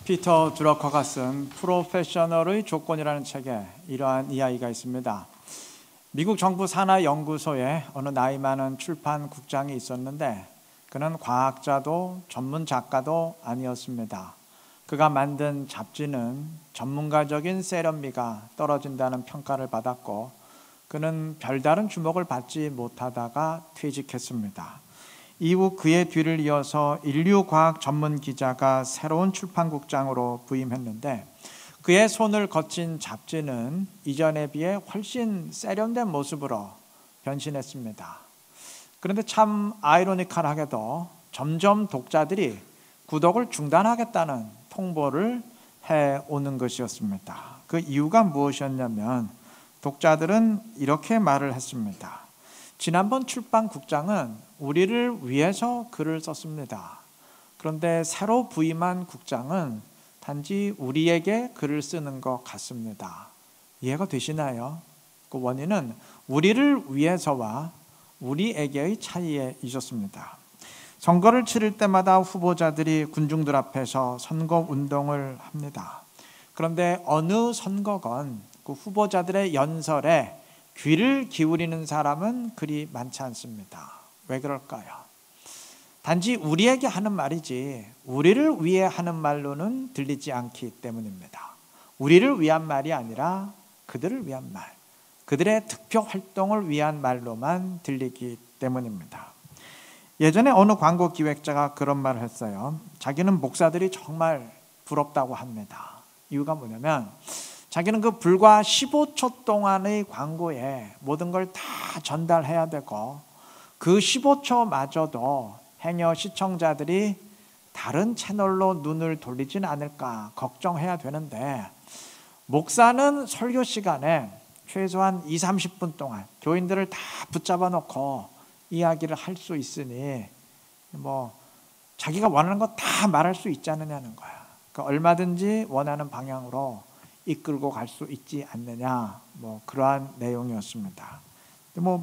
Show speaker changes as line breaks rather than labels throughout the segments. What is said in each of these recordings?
피터 드러커가 쓴 프로페셔널의 조건이라는 책에 이러한 이야기가 있습니다. 미국 정부 산하연구소에 어느 나이 많은 출판국장이 있었는데 그는 과학자도 전문 작가도 아니었습니다. 그가 만든 잡지는 전문가적인 세련미가 떨어진다는 평가를 받았고 그는 별다른 주목을 받지 못하다가 퇴직했습니다. 이후 그의 뒤를 이어서 인류과학 전문 기자가 새로운 출판국장으로 부임했는데 그의 손을 거친 잡지는 이전에 비해 훨씬 세련된 모습으로 변신했습니다. 그런데 참 아이러니컬하게도 점점 독자들이 구독을 중단하겠다는 통보를 해오는 것이었습니다. 그 이유가 무엇이었냐면 독자들은 이렇게 말을 했습니다. 지난번 출판국장은 우리를 위해서 글을 썼습니다. 그런데 새로 부임한 국장은 단지 우리에게 글을 쓰는 것 같습니다. 이해가 되시나요? 그 원인은 우리를 위해서와 우리에게의 차이에 있었습니다. 선거를 치를 때마다 후보자들이 군중들 앞에서 선거 운동을 합니다. 그런데 어느 선거건 그 후보자들의 연설에 귀를 기울이는 사람은 그리 많지 않습니다. 왜 그럴까요? 단지 우리에게 하는 말이지 우리를 위해 하는 말로는 들리지 않기 때문입니다. 우리를 위한 말이 아니라 그들을 위한 말, 그들의 득표 활동을 위한 말로만 들리기 때문입니다. 예전에 어느 광고 기획자가 그런 말을 했어요. 자기는 목사들이 정말 부럽다고 합니다. 이유가 뭐냐면 자기는 그 불과 15초 동안의 광고에 모든 걸 다 전달해야 되고 그 15초마저도 행여 시청자들이 다른 채널로 눈을 돌리진 않을까 걱정해야 되는데 목사는 설교 시간에 최소한 20-30분 동안 교인들을 다 붙잡아 놓고 이야기를 할 수 있으니 자기가 원하는 거 다 말할 수 있지 않느냐는 거야. 그러니까 얼마든지 원하는 방향으로 이끌고 갈 수 있지 않느냐, 그러한 내용이었습니다.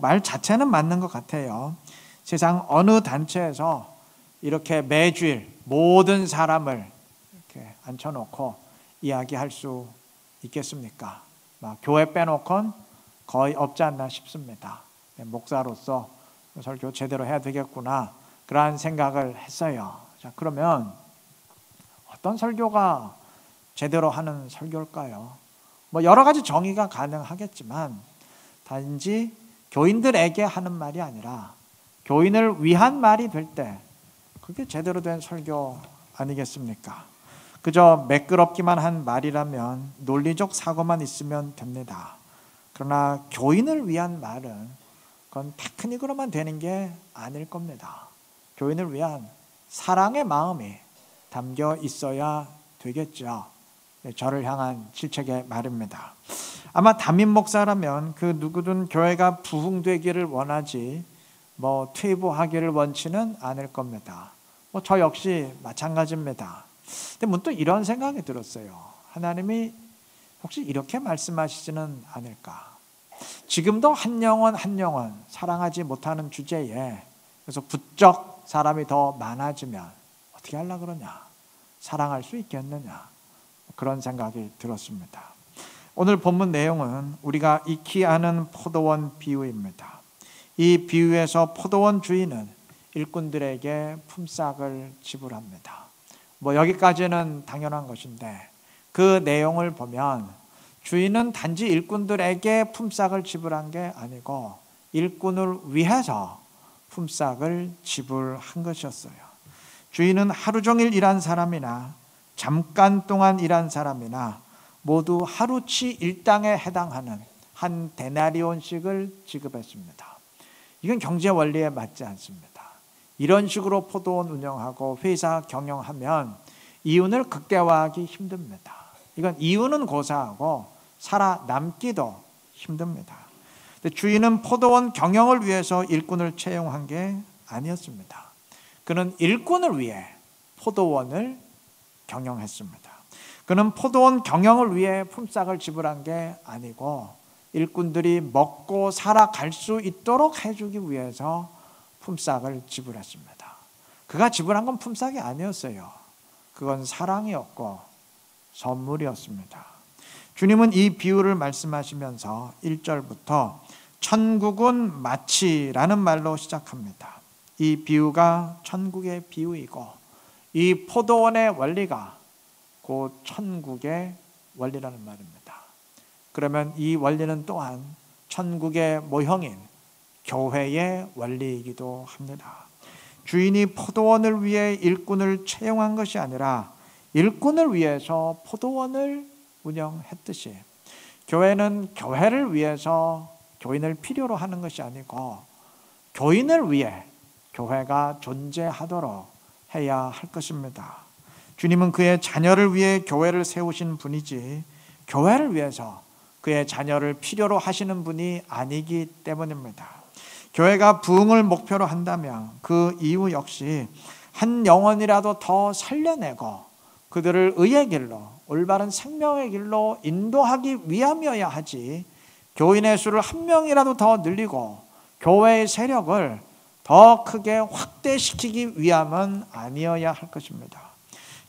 말 자체는 맞는 것 같아요. 세상 어느 단체에서 이렇게 매주일 모든 사람을 이렇게 앉혀놓고 이야기할 수 있겠습니까? 교회 빼놓고는 거의 없지 않나 싶습니다. 목사로서 설교 제대로 해야 되겠구나 그러한 생각을 했어요. 자, 그러면 어떤 설교가 제대로 하는 설교일까요? 여러 가지 정의가 가능하겠지만 단지 교인들에게 하는 말이 아니라 교인을 위한 말이 될 때 그게 제대로 된 설교 아니겠습니까? 그저 매끄럽기만 한 말이라면 논리적 사고만 있으면 됩니다. 그러나 교인을 위한 말은 그건 테크닉으로만 되는 게 아닐 겁니다. 교인을 위한 사랑의 마음이 담겨 있어야 되겠죠. 저를 향한 질책의 말입니다. 아마 담임 목사라면 그 누구든 교회가 부흥되기를 원하지 퇴보하기를 원치는 않을 겁니다. 저 역시 마찬가지입니다. 근데 문득 이런 생각이 들었어요. 하나님이 혹시 이렇게 말씀하시지는 않을까? 지금도 한 영혼 한 영혼 사랑하지 못하는 주제에 그래서 부쩍 사람이 더 많아지면 어떻게 하려고 그러냐? 사랑할 수 있겠느냐? 그런 생각이 들었습니다. 오늘 본문 내용은 우리가 익히 아는 포도원 비유입니다. 이 비유에서 포도원 주인은 일꾼들에게 품삯을 지불합니다. 여기까지는 당연한 것인데 그 내용을 보면 주인은 단지 일꾼들에게 품삯을 지불한 게 아니고 일꾼을 위해서 품삯을 지불한 것이었어요. 주인은 하루 종일 일한 사람이나 잠깐 동안 일한 사람이나 모두 하루치 일당에 해당하는 한 데나리온씩을 지급했습니다. 이건 경제 원리에 맞지 않습니다. 이런 식으로 포도원 운영하고 회사 경영하면 이윤을 극대화하기 힘듭니다. 이건 이윤은 고사하고 살아남기도 힘듭니다. 근데 주인은 포도원 경영을 위해서 일꾼을 채용한 게 아니었습니다. 그는 일꾼을 위해 포도원을 경영했습니다. 그는 포도원 경영을 위해 품삯을 지불한 게 아니고 일꾼들이 먹고 살아갈 수 있도록 해주기 위해서 품삯을 지불했습니다. 그가 지불한 건 품삯이 아니었어요. 그건 사랑이었고 선물이었습니다. 주님은 이 비유를 말씀하시면서 1절부터 천국은 마치라는 말로 시작합니다. 이 비유가 천국의 비유이고 이 포도원의 원리가 곧 천국의 원리라는 말입니다. 그러면 이 원리는 또한 천국의 모형인 교회의 원리이기도 합니다. 주인이 포도원을 위해 일꾼을 채용한 것이 아니라 일꾼을 위해서 포도원을 운영했듯이 교회는 교회를 위해서 교인을 필요로 하는 것이 아니고 교인을 위해 교회가 존재하도록 해야 할 것입니다. 주님은 그의 자녀를 위해 교회를 세우신 분이지 교회를 위해서 그의 자녀를 필요로 하시는 분이 아니기 때문입니다. 교회가 부흥을 목표로 한다면 그 이유 역시 한 영혼이라도 더 살려내고 그들을 의의 길로, 올바른 생명의 길로 인도하기 위함이어야 하지, 교인의 수를 한 명이라도 더 늘리고 교회의 세력을 더 크게 확대시키기 위함은 아니어야 할 것입니다.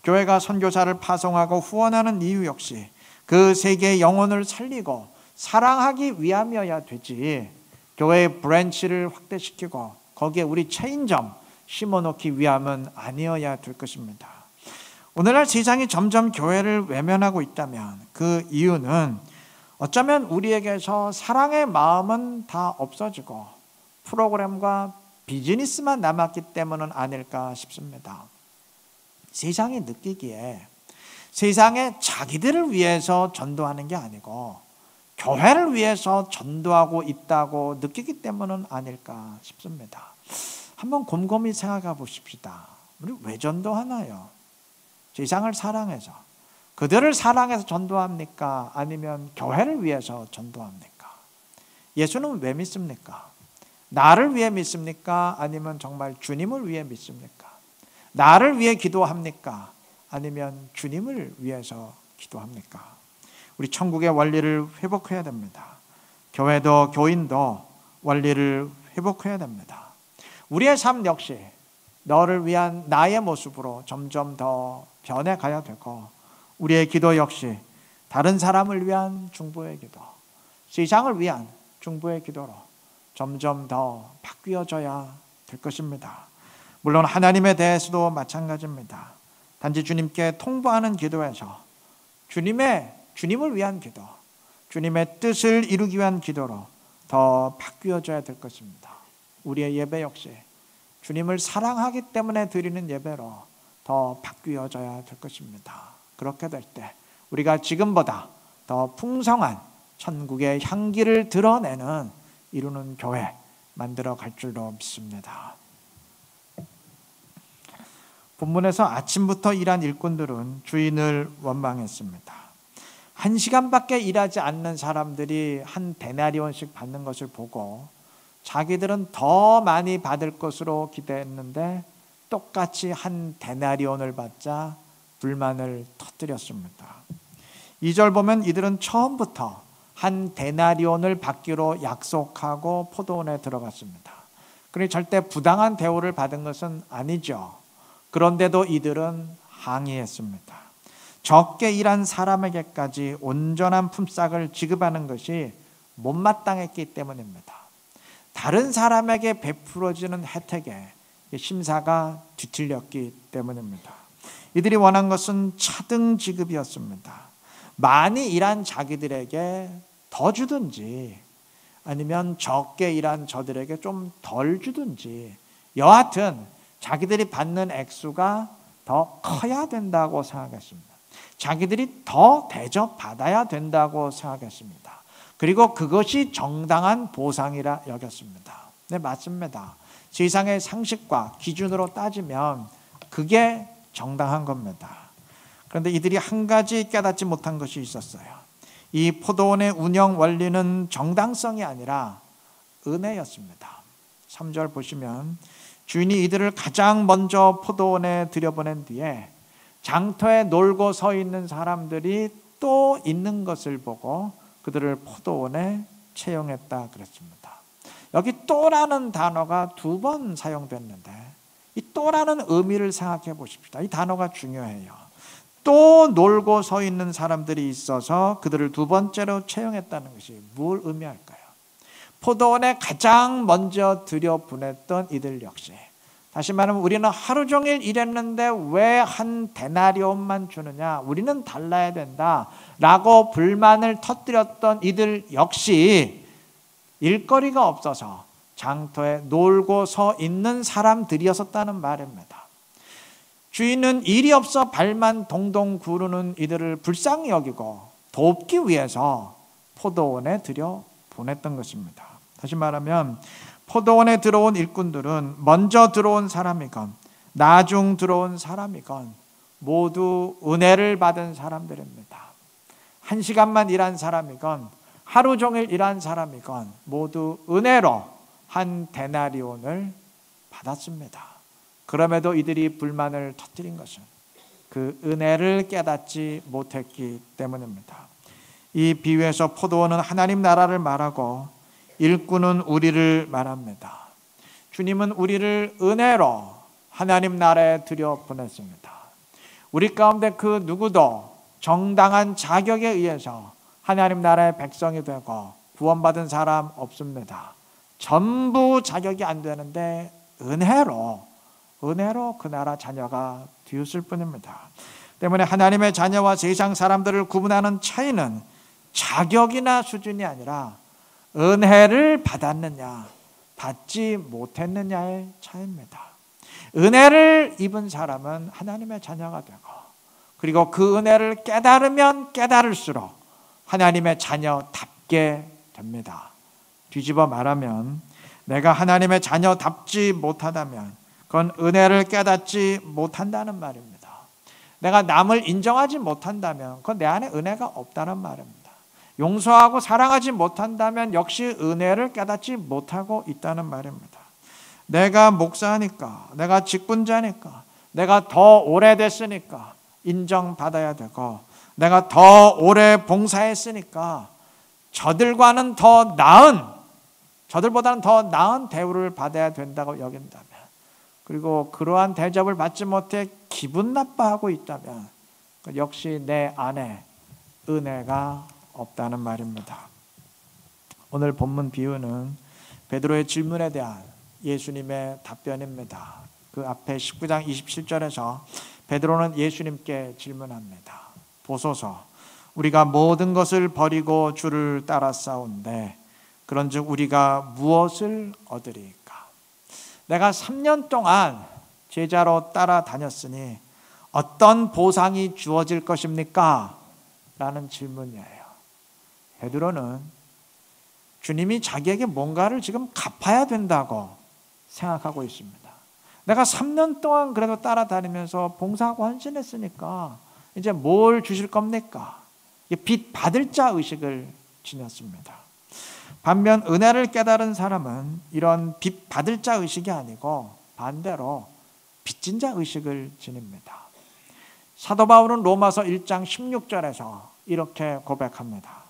교회가 선교사를 파송하고 후원하는 이유 역시 그 세계의 영혼을 살리고 사랑하기 위함이어야 되지, 교회의 브랜치를 확대시키고 거기에 우리 체인점 심어놓기 위함은 아니어야 될 것입니다. 오늘날 세상이 점점 교회를 외면하고 있다면 그 이유는 어쩌면 우리에게서 사랑의 마음은 다 없어지고 프로그램과 비즈니스만 남았기 때문은 아닐까 싶습니다. 세상이 느끼기에 세상에 자기들을 위해서 전도하는 게 아니고 교회를 위해서 전도하고 있다고 느끼기 때문은 아닐까 싶습니다. 한번 곰곰이 생각해 보십시다. 우리 왜 전도하나요? 세상을 사랑해서, 그들을 사랑해서 전도합니까? 아니면 교회를 위해서 전도합니까? 예수는 왜 믿습니까? 나를 위해 믿습니까? 아니면 정말 주님을 위해 믿습니까? 나를 위해 기도합니까? 아니면 주님을 위해서 기도합니까? 우리 천국의 원리를 회복해야 됩니다. 교회도 교인도 원리를 회복해야 됩니다. 우리의 삶 역시 너를 위한 나의 모습으로 점점 더 변해가야 되고, 우리의 기도 역시 다른 사람을 위한 중보의 기도, 세상을 위한 중보의 기도로 점점 더 바뀌어져야 될 것입니다. 물론 하나님에 대해서도 마찬가지입니다. 단지 주님께 통보하는 기도에서 주님을 위한 기도, 주님의 뜻을 이루기 위한 기도로 더 바뀌어져야 될 것입니다. 우리의 예배 역시 주님을 사랑하기 때문에 드리는 예배로 더 바뀌어져야 될 것입니다. 그렇게 될 때 우리가 지금보다 더 풍성한 천국의 향기를 드러내는, 이루는 교회 만들어 갈 줄로 믿습니다. 본문에서 아침부터 일한 일꾼들은 주인을 원망했습니다. 1시간밖에 일하지 않는 사람들이 한 데나리온씩 받는 것을 보고 자기들은 더 많이 받을 것으로 기대했는데 똑같이 한 데나리온을 받자 불만을 터뜨렸습니다. 2절 보면 이들은 처음부터 한 데나리온을 받기로 약속하고 포도원에 들어갔습니다. 그러니 절대 부당한 대우를 받은 것은 아니죠. 그런데도 이들은 항의했습니다. 적게 일한 사람에게까지 온전한 품삯을 지급하는 것이 못마땅했기 때문입니다. 다른 사람에게 베풀어지는 혜택에 심사가 뒤틀렸기 때문입니다. 이들이 원한 것은 차등 지급이었습니다. 많이 일한 자기들에게 더 주든지 아니면 적게 일한 저들에게 좀 덜 주든지, 여하튼 자기들이 받는 액수가 더 커야 된다고 생각했습니다. 자기들이 더 대접받아야 된다고 생각했습니다. 그리고 그것이 정당한 보상이라 여겼습니다. 네, 맞습니다. 세상의 상식과 기준으로 따지면 그게 정당한 겁니다. 그런데 이들이 한 가지 깨닫지 못한 것이 있었어요. 이 포도원의 운영 원리는 정당성이 아니라 은혜였습니다. 3절 보시면 주인이 이들을 가장 먼저 포도원에 들여보낸 뒤에 장터에 놀고 서 있는 사람들이 또 있는 것을 보고 그들을 포도원에 채용했다 그랬습니다. 여기 또라는 단어가 2번 사용됐는데 이 또라는 의미를 생각해 보십시다. 이 단어가 중요해요. 또 놀고 서 있는 사람들이 있어서 그들을 두 번째로 채용했다는 것이 뭘 의미할까요? 포도원에 가장 먼저 들여보냈던 이들 역시, 다시 말하면 우리는 하루 종일 일했는데 왜 한 데나리온만 주느냐, 우리는 달라야 된다 라고 불만을 터뜨렸던 이들 역시 일거리가 없어서 장터에 놀고 서 있는 사람들이었다는 말입니다. 주인은 일이 없어 발만 동동 구르는 이들을 불쌍히 여기고 돕기 위해서 포도원에 들여보냈던 것입니다. 다시 말하면 포도원에 들어온 일꾼들은 먼저 들어온 사람이건 나중 들어온 사람이건 모두 은혜를 받은 사람들입니다. 1시간만 일한 사람이건 하루 종일 일한 사람이건 모두 은혜로 한 데나리온을 받았습니다. 그럼에도 이들이 불만을 터뜨린 것은 그 은혜를 깨닫지 못했기 때문입니다. 이 비유에서 포도원은 하나님 나라를 말하고 일꾼은 우리를 말합니다. 주님은 우리를 은혜로 하나님 나라에 들여보냈습니다. 우리 가운데 그 누구도 정당한 자격에 의해서 하나님 나라의 백성이 되고 구원받은 사람 없습니다. 전부 자격이 안 되는데 은혜로 그 나라 자녀가 되었을 뿐입니다. 때문에 하나님의 자녀와 세상 사람들을 구분하는 차이는 자격이나 수준이 아니라 은혜를 받았느냐 받지 못했느냐의 차이입니다. 은혜를 입은 사람은 하나님의 자녀가 되고, 그리고 그 은혜를 깨달으면 깨달을수록 하나님의 자녀답게 됩니다. 뒤집어 말하면 내가 하나님의 자녀답지 못하다면 그건 은혜를 깨닫지 못한다는 말입니다. 내가 남을 인정하지 못한다면 그건 내 안에 은혜가 없다는 말입니다. 용서하고 사랑하지 못한다면 역시 은혜를 깨닫지 못하고 있다는 말입니다. 내가 목사니까, 내가 직분자니까, 내가 더 오래됐으니까 인정받아야 되고, 내가 더 오래 봉사했으니까 저들과는 더 나은, 저들보다는 더 나은 대우를 받아야 된다고 여긴다면, 그리고 그러한 대접을 받지 못해 기분 나빠하고 있다면 역시 내 안에 은혜가 없다는 말입니다. 오늘 본문 비유는 베드로의 질문에 대한 예수님의 답변입니다. 그 앞에 19장 27절에서 베드로는 예수님께 질문합니다. 보소서, 우리가 모든 것을 버리고 주를 따라싸운데 그런즉 우리가 무엇을 얻으리까? 내가 3년 동안 제자로 따라다녔으니 어떤 보상이 주어질 것입니까? 라는 질문이에요. 베드로는 주님이 자기에게 뭔가를 지금 갚아야 된다고 생각하고 있습니다. 내가 3년 동안 그래도 따라다니면서 봉사하고 헌신했으니까 이제 뭘 주실 겁니까? 빚 받을 자 의식을 지녔습니다. 반면 은혜를 깨달은 사람은 이런 빚 받을 자 의식이 아니고 반대로 빚진 자 의식을 지닙니다. 사도 바울은 로마서 1장 16절에서 이렇게 고백합니다.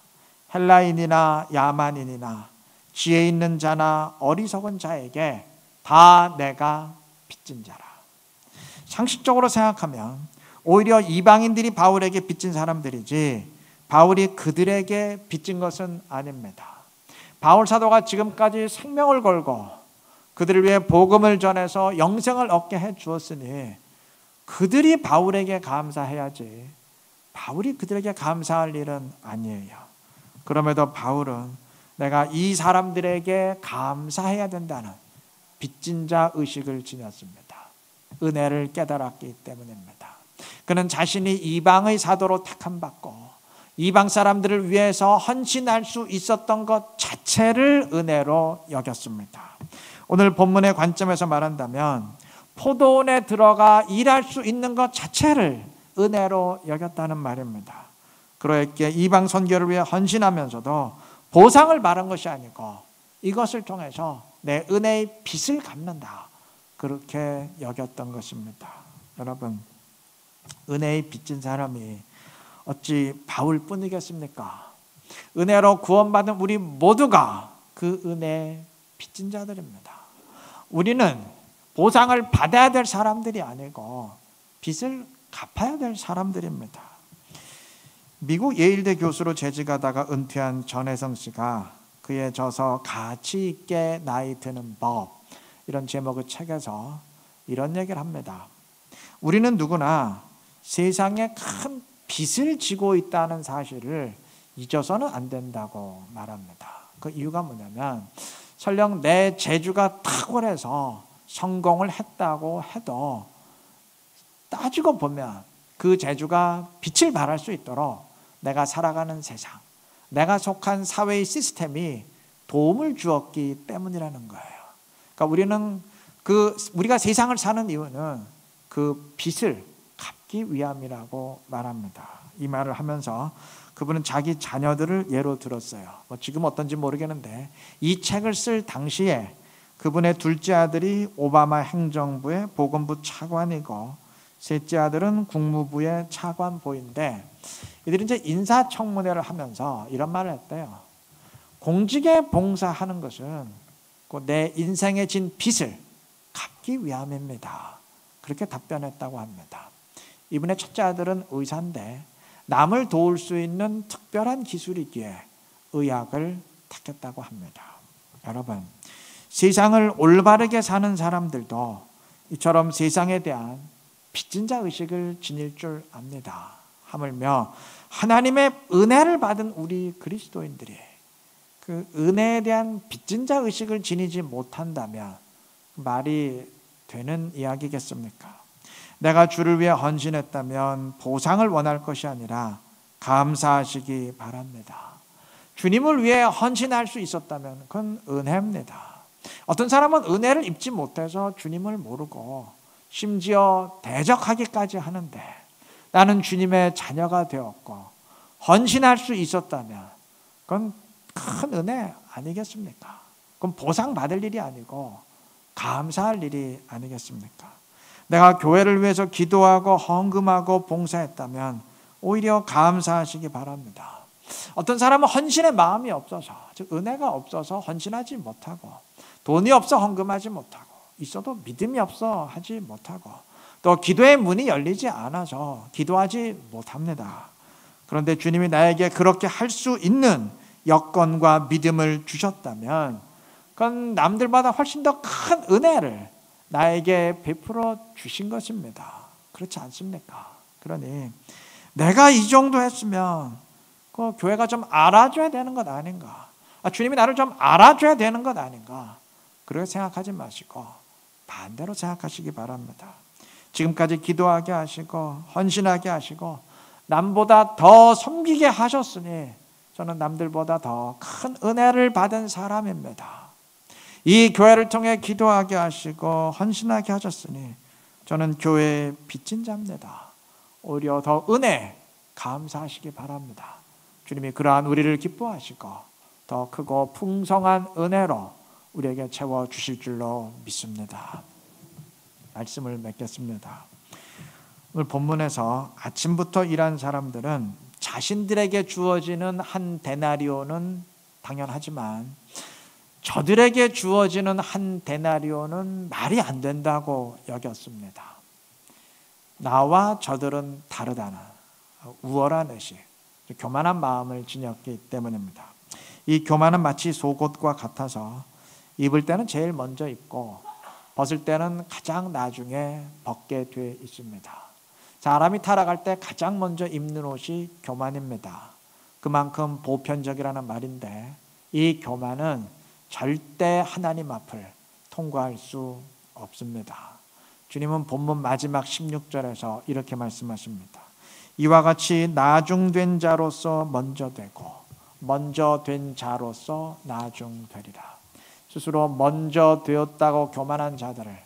헬라인이나 야만인이나 지혜 있는 자나 어리석은 자에게 다 내가 빚진 자라. 상식적으로 생각하면 오히려 이방인들이 바울에게 빚진 사람들이지 바울이 그들에게 빚진 것은 아닙니다. 바울 사도가 지금까지 생명을 걸고 그들을 위해 복음을 전해서 영생을 얻게 해 주었으니 그들이 바울에게 감사해야지 바울이 그들에게 감사할 일은 아니에요. 그럼에도 바울은 내가 이 사람들에게 감사해야 된다는 빚진 자 의식을 지녔습니다. 은혜를 깨달았기 때문입니다. 그는 자신이 이방의 사도로 택함받고 이방 사람들을 위해서 헌신할 수 있었던 것 자체를 은혜로 여겼습니다. 오늘 본문의 관점에서 말한다면 포도원에 들어가 일할 수 있는 것 자체를 은혜로 여겼다는 말입니다. 그렇게 이방 선교를 위해 헌신하면서도 보상을 바란 것이 아니고 이것을 통해서 내 은혜의 빚을 갚는다, 그렇게 여겼던 것입니다. 여러분, 은혜의 빚진 사람이 어찌 바울뿐이겠습니까? 은혜로 구원받은 우리 모두가 그 은혜의 빚진 자들입니다. 우리는 보상을 받아야 될 사람들이 아니고 빚을 갚아야 될 사람들입니다. 미국 예일대 교수로 재직하다가 은퇴한 전혜성 씨가 그의 저서 가치 있게 나이 드는 법, 이런 제목의 책에서 이런 얘기를 합니다. 우리는 누구나 세상에 큰 빚을 지고 있다는 사실을 잊어서는 안 된다고 말합니다. 그 이유가 뭐냐면 설령 내 재주가 탁월해서 성공을 했다고 해도 따지고 보면 그 재주가 빛을 발할 수 있도록 내가 살아가는 세상, 내가 속한 사회의 시스템이 도움을 주었기 때문이라는 거예요. 그러니까 우리가 세상을 사는 이유는 그 빚을 갚기 위함이라고 말합니다. 이 말을 하면서 그분은 자기 자녀들을 예로 들었어요. 지금 어떤지 모르겠는데 이 책을 쓸 당시에 그분의 둘째 아들이 오바마 행정부의 보건부 차관이고 셋째 아들은 국무부의 차관보인데 이들이 이제 인사청문회를 하면서 이런 말을 했대요. 공직에 봉사하는 것은 내 인생에 진 빚을 갚기 위함입니다. 그렇게 답변했다고 합니다. 이분의 첫째 아들은 의사인데 남을 도울 수 있는 특별한 기술이기에 의학을 택했다고 합니다. 여러분, 세상을 올바르게 사는 사람들도 이처럼 세상에 대한 빚진 자 의식을 지닐 줄 압니다. 하물며 하나님의 은혜를 받은 우리 그리스도인들이 그 은혜에 대한 빚진 자 의식을 지니지 못한다면 말이 되는 이야기겠습니까? 내가 주를 위해 헌신했다면 보상을 원할 것이 아니라 감사하시기 바랍니다. 주님을 위해 헌신할 수 있었다면 그건 은혜입니다. 어떤 사람은 은혜를 입지 못해서 주님을 모르고 심지어 대적하기까지 하는데 나는 주님의 자녀가 되었고 헌신할 수 있었다면 그건 큰 은혜 아니겠습니까? 그건 보상받을 일이 아니고 감사할 일이 아니겠습니까? 내가 교회를 위해서 기도하고 헌금하고 봉사했다면 오히려 감사하시기 바랍니다. 어떤 사람은 헌신의 마음이 없어서, 즉 은혜가 없어서 헌신하지 못하고, 돈이 없어 헌금하지 못하고, 있어도 믿음이 없어 하지 못하고, 또 기도의 문이 열리지 않아서 기도하지 못합니다. 그런데 주님이 나에게 그렇게 할 수 있는 여건과 믿음을 주셨다면 그건 남들보다 훨씬 더 큰 은혜를 나에게 베풀어 주신 것입니다. 그렇지 않습니까? 그러니 내가 이 정도 했으면 그 교회가 좀 알아줘야 되는 것 아닌가? 주님이 나를 좀 알아줘야 되는 것 아닌가? 그렇게 생각하지 마시고 반대로 생각하시기 바랍니다. 지금까지 기도하게 하시고 헌신하게 하시고 남보다 더 섬기게 하셨으니 저는 남들보다 더 큰 은혜를 받은 사람입니다. 이 교회를 통해 기도하게 하시고 헌신하게 하셨으니 저는 교회의 빚진 자입니다. 오히려 더 은혜 감사하시기 바랍니다. 주님이 그러한 우리를 기뻐하시고 더 크고 풍성한 은혜로 우리에게 채워주실 줄로 믿습니다. 말씀을 맺겠습니다. 오늘 본문에서 아침부터 일한 사람들은 자신들에게 주어지는 한 데나리오는 당연하지만 저들에게 주어지는 한 데나리오는 말이 안 된다고 여겼습니다. 나와 저들은 다르다는 우월한 의식, 교만한 마음을 지녔기 때문입니다. 이 교만은 마치 속옷과 같아서 입을 때는 제일 먼저 입고 벗을 때는 가장 나중에 벗게 돼 있습니다. 사람이 타락할 때 가장 먼저 입는 옷이 교만입니다. 그만큼 보편적이라는 말인데 이 교만은 절대 하나님 앞을 통과할 수 없습니다. 주님은 본문 마지막 16절에서 이렇게 말씀하십니다. 이와 같이 나중된 자로서 먼저 되고 먼저 된 자로서 나중되리라. 스스로 먼저 되었다고 교만한 자들을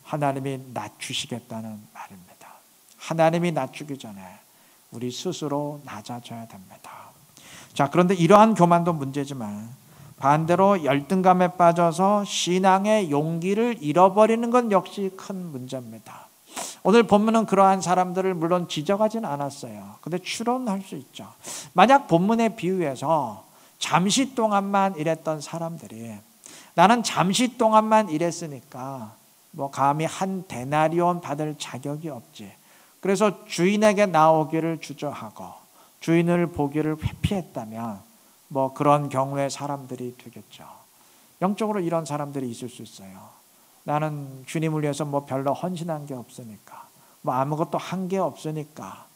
하나님이 낮추시겠다는 말입니다. 하나님이 낮추기 전에 우리 스스로 낮아져야 됩니다. 자, 그런데 이러한 교만도 문제지만 반대로 열등감에 빠져서 신앙의 용기를 잃어버리는 건 역시 큰 문제입니다. 오늘 본문은 그러한 사람들을 물론 지적하지는 않았어요. 근데 추론할 수 있죠. 만약 본문의 비유에서 잠시 동안만 일했던 사람들이 나는 잠시 동안만 일했으니까 감히 한 데나리온 받을 자격이 없지. 그래서 주인에게 나오기를 주저하고 주인을 보기를 회피했다면 뭐 그런 경우의 사람들이 되겠죠. 영적으로 이런 사람들이 있을 수 있어요. 나는 주님을 위해서 뭐 별로 헌신한 게 없으니까, 뭐 아무것도 한 게 없으니까,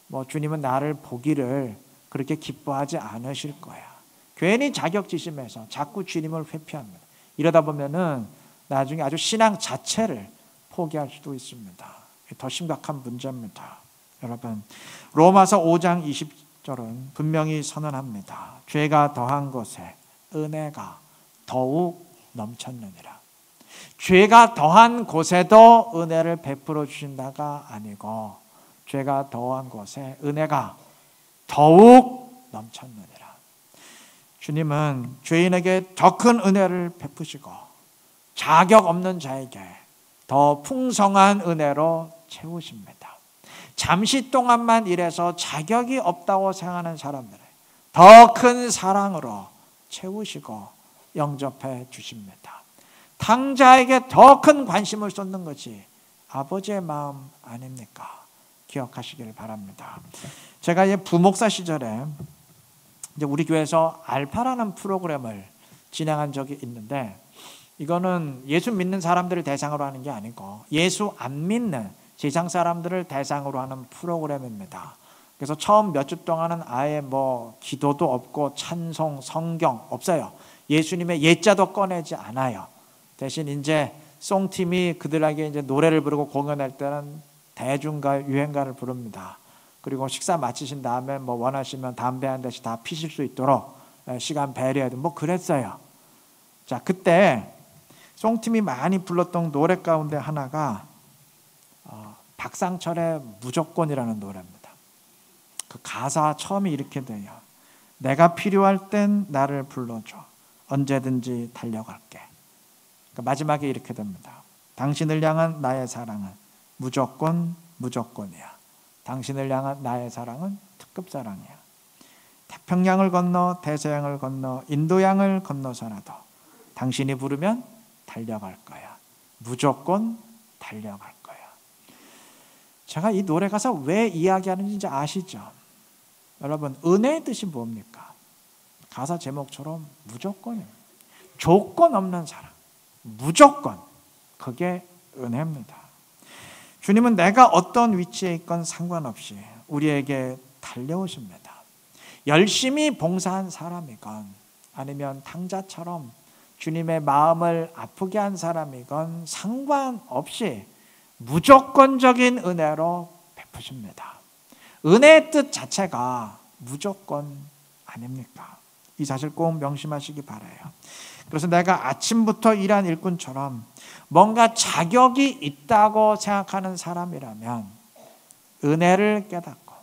뭐 주님은 나를 보기를 그렇게 기뻐하지 않으실 거야. 괜히 자격지심해서 자꾸 주님을 회피합니다. 이러다 보면은 나중에 아주 신앙 자체를 포기할 수도 있습니다. 더 심각한 문제입니다. 여러분, 로마서 5장 20절은 분명히 선언합니다. 죄가 더한 곳에 은혜가 더욱 넘쳤느니라. 죄가 더한 곳에도 은혜를 베풀어 주신다가 아니고 죄가 더한 곳에 은혜가 더욱 넘쳤느니라. 주님은 죄인에게 더 큰 은혜를 베푸시고 자격 없는 자에게 더 풍성한 은혜로 채우십니다. 잠시 동안만 일해서 자격이 없다고 생각하는 사람들을 더 큰 사랑으로 채우시고 영접해 주십니다. 탕자에게 더 큰 관심을 쏟는 것이 아버지의 마음 아닙니까? 기억하시길 바랍니다. 제가 이제 부목사 시절에 이제 우리 교회에서 알파라는 프로그램을 진행한 적이 있는데, 이거는 예수 믿는 사람들을 대상으로 하는 게 아니고 예수 안 믿는 세상 사람들을 대상으로 하는 프로그램입니다. 그래서 처음 몇 주 동안은 아예 뭐 기도도 없고 찬송, 성경 없어요. 예수님의 예자도 꺼내지 않아요. 대신 이제 송팀이 그들에게 이제 노래를 부르고 공연할 때는 대중가 유행가를 부릅니다. 그리고 식사 마치신 다음에 뭐 원하시면 담배 한 대씩 다 피실 수 있도록 시간 배려해도 뭐 그랬어요. 자, 그때 송팀이 많이 불렀던 노래 가운데 하나가 박상철의 무조건이라는 노래입니다. 그 가사 처음이 이렇게 돼요. 내가 필요할 땐 나를 불러줘. 언제든지 달려갈게. 그러니까 마지막에 이렇게 됩니다. 당신을 향한 나의 사랑은 무조건 무조건이야. 당신을 향한 나의 사랑은 특급 사랑이야. 태평양을 건너 대서양을 건너 인도양을 건너서라도 당신이 부르면 달려갈 거야. 무조건 달려갈 거야. 제가 이 노래 가사 왜 이야기하는지 이제 아시죠? 여러분, 은혜의 뜻이 뭡니까? 가사 제목처럼 무조건입니다. 조건 없는 사랑, 무조건, 그게 은혜입니다. 주님은 내가 어떤 위치에 있건 상관없이 우리에게 달려오십니다. 열심히 봉사한 사람이건 아니면 탕자처럼 주님의 마음을 아프게 한 사람이건 상관없이 무조건적인 은혜로 베푸십니다. 은혜의 뜻 자체가 무조건 아닙니까? 이 사실 꼭 명심하시기 바라요. 그래서 내가 아침부터 일한 일꾼처럼 뭔가 자격이 있다고 생각하는 사람이라면 은혜를 깨닫고,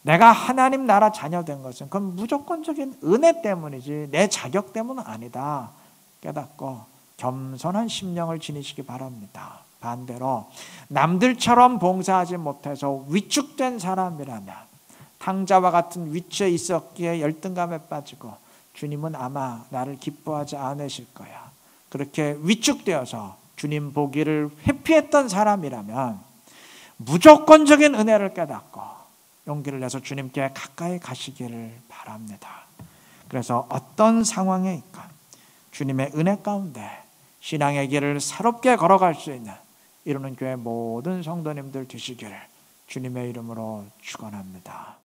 내가 하나님 나라 자녀 된 것은 그건 무조건적인 은혜 때문이지 내 자격 때문은 아니다 깨닫고 겸손한 심령을 지니시기 바랍니다. 반대로 남들처럼 봉사하지 못해서 위축된 사람이라면, 탕자와 같은 위치에 있었기에 열등감에 빠지고 주님은 아마 나를 기뻐하지 않으실 거야, 그렇게 위축되어서 주님 보기를 회피했던 사람이라면 무조건적인 은혜를 깨닫고 용기를 내서 주님께 가까이 가시기를 바랍니다. 그래서 어떤 상황에 있건 주님의 은혜 가운데 신앙의 길을 새롭게 걸어갈 수 있는 이루는 교회 모든 성도님들 되시기를 주님의 이름으로 축원합니다.